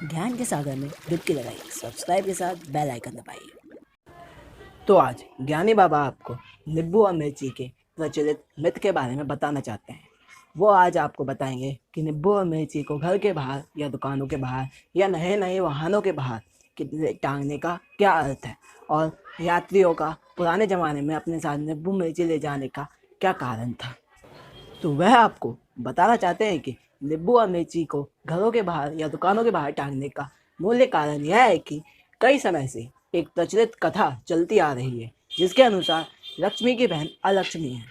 ज्ञान के सागर में डुबकी लगाइए, सब्सक्राइब के साथ बेल आइकन दबाइए। तो आज ज्ञानी बाबा आपको नींबू और मिर्ची के प्रचलित मिथ के बारे में बताना चाहते हैं। वो आज आपको बताएंगे कि नींबू और मिर्ची को घर के बाहर या दुकानों के बाहर या नए नए वाहनों के बाहर टांगने का क्या अर्थ है और यात्रियों का पुराने ज़माने में अपने साथ नींबू मिर्ची ले जाने का क्या कारण था। तो वह आपको बताना चाहते हैं कि नींबू और मिर्ची को घरों के बाहर या दुकानों के बाहर टांगने का मूल्य कारण यह है कि कई समय से एक प्रचलित कथा चलती आ रही है जिसके अनुसार लक्ष्मी की बहन अलक्ष्मी है।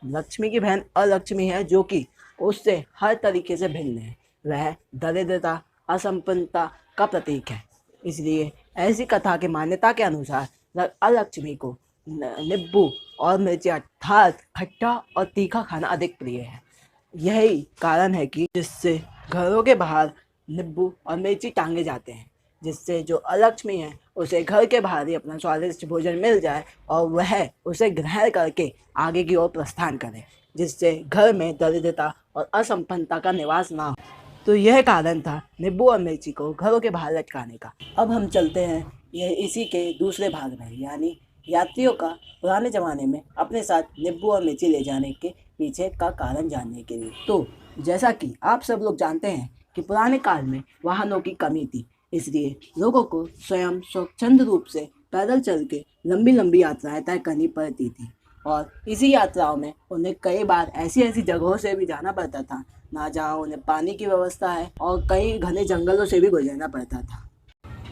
लक्ष्मी की बहन अलक्ष्मी है जो कि उससे हर तरीके से भिन्न है। वह दरिद्रता असंपन्नता का प्रतीक है। इसलिए ऐसी कथा की मान्यता के अनुसार अलक्ष्मी को नींबू और मिर्ची अर्थात खट्टा और तीखा खाना अधिक प्रिय है। यही कारण है कि जिससे घरों के बाहर नींबू और मिर्ची टांगे जाते हैं, जिससे जो अलक्ष्मी है उसे घर के बाहर ही अपना स्वादिष्ट भोजन मिल जाए और वह उसे ग्रहण करके आगे की ओर प्रस्थान करे, जिससे घर में दरिद्रता और असंपन्नता का निवास ना हो। तो यह कारण था नींबू और मिर्ची को घरों के बाहर लटकाने का। अब हम चलते हैं ये इसी के दूसरे भाग में, यानी यात्रियों का पुराने ज़माने में अपने साथ नींबू और मिर्ची ले जाने के पीछे का कारण जानने के लिए। तो जैसा कि आप सब लोग जानते हैं कि पुराने काल में वाहनों की कमी थी, इसलिए लोगों को स्वयं स्वच्छंद रूप से पैदल चल के लंबी लंबी यात्राएं तय करनी पड़ती थी और इसी यात्राओं में उन्हें कई बार ऐसी ऐसी जगहों से भी जाना पड़ता था ना जहाँ उन्हें पानी की व्यवस्था है और कई घने जंगलों से भी गुजरना पड़ता था।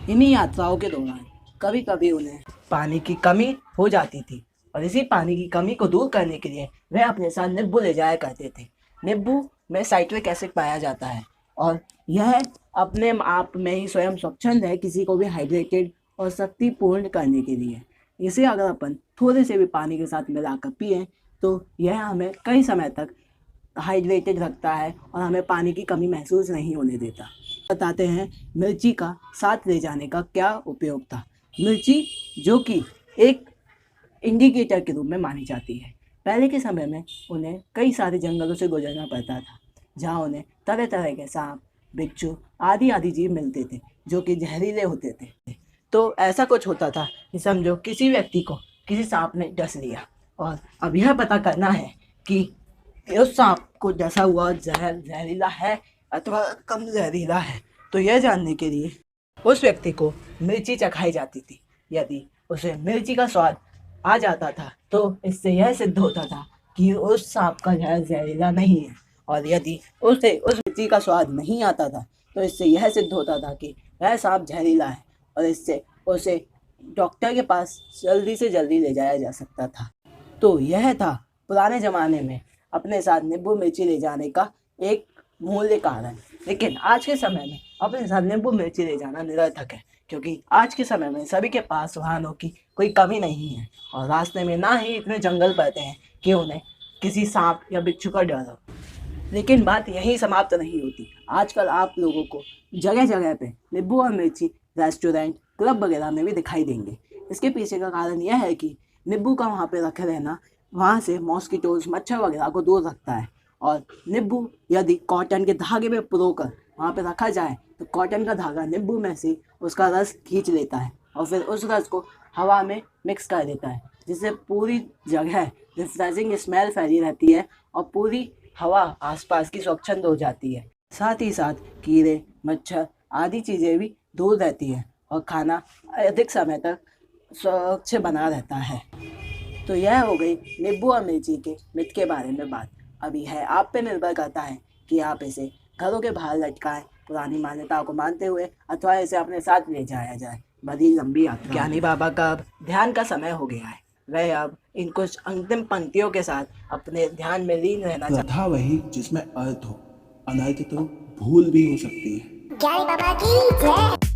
इन्हीं यात्राओं के दौरान कभी कभी उन्हें पानी की कमी हो जाती थी और इसी पानी की कमी को दूर करने के लिए वह अपने साथ नींबू ले जाया करते थे। नींबू में साइट्रिक एसिड पाया जाता है और यह अपने आप में ही स्वयं स्वच्छंद है किसी को भी हाइड्रेटेड और शक्तिपूर्ण करने के लिए। इसे अगर अपन थोड़े से भी पानी के साथ मिलाकर पिएं तो यह हमें कई समय तक हाइड्रेटेड रखता है और हमें पानी की कमी महसूस नहीं होने देता। बताते हैं मिर्ची का साथ ले जाने का क्या उपयोग था। मिर्ची जो कि एक इंडिकेटर के रूप में मानी जाती है। पहले के समय में उन्हें कई सारे जंगलों से गुजरना पड़ता था जहाँ उन्हें तरह तरह के सांप बिच्छू आदि आदि जीव मिलते थे जो कि जहरीले होते थे। तो ऐसा कुछ होता था कि समझो किसी व्यक्ति को किसी सांप ने डस लिया और अब यह पता करना है कि उस सांप को डसा हुआ जहर जहरीला है अथवा कम जहरीला है। तो यह जानने के लिए उस व्यक्ति को मिर्ची चखाई जाती थी। यदि उसे मिर्ची का स्वाद आ जाता था तो इससे यह सिद्ध होता था कि उस सांप का जहर जहरीला नहीं है, और यदि उसे उस मिर्ची का स्वाद नहीं आता था तो इससे यह सिद्ध होता था कि वह सांप जहरीला है और इससे उसे डॉक्टर के पास जल्दी से जल्दी ले जाया जा सकता था। तो यह था पुराने ज़माने में अपने साथ नींबू मिर्ची ले जाने का एक मूल्य कारण। लेकिन आज के समय में अपने साथ नींबू मिर्ची ले जाना निरर्थक है, क्योंकि आज के समय में सभी के पास वाहनों की कोई कमी नहीं है और रास्ते में ना ही इतने जंगल पड़ते हैं कि उन्हें किसी सांप या बिच्छू का डर हो। लेकिन बात यहीं समाप्त नहीं होती। आजकल आप लोगों को जगह जगह पे नींबू और मिर्ची रेस्टोरेंट क्लब वगैरह में भी दिखाई देंगे। इसके पीछे का कारण यह है कि नींबू का वहाँ पे रखे रहना वहाँ से मॉस्किटोज मच्छर वगैरह को दूर रखता है, और नींबू यदि कॉटन के धागे में पुरोकर वहाँ पे रखा जाए तो कॉटन का धागा नींबू में से उसका रस खींच लेता है और फिर उस रस को हवा में मिक्स कर देता है, जिससे पूरी जगह रिफ्रेशिंग स्मेल फैली रहती है और पूरी हवा आसपास की स्वच्छंद हो जाती है। साथ ही साथ कीड़े मच्छर आदि चीज़ें भी दूर रहती हैं और खाना अधिक समय तक स्वच्छ बना रहता है। तो यह हो गई नींबू और मिर्ची के मिथ के बारे में बात। अभी है आप पे निर्भर करता है कि आप इसे घरों के बाहर लटकाएं पुरानी मान्यताओं को मानते हुए, अथवा इसे अपने साथ ले जाया जाए बड़ी लंबी यात्रा। ज्ञानी बाबा का अब ध्यान का समय हो गया है। वह अब इन कुछ अंतिम पंक्तियों के साथ अपने ध्यान में लीन रहना चाहता कथा वही जिसमें अर्थ हो, अनर्थ तो भूल भी हो सकती है। ज्ञानी बाबा की जय।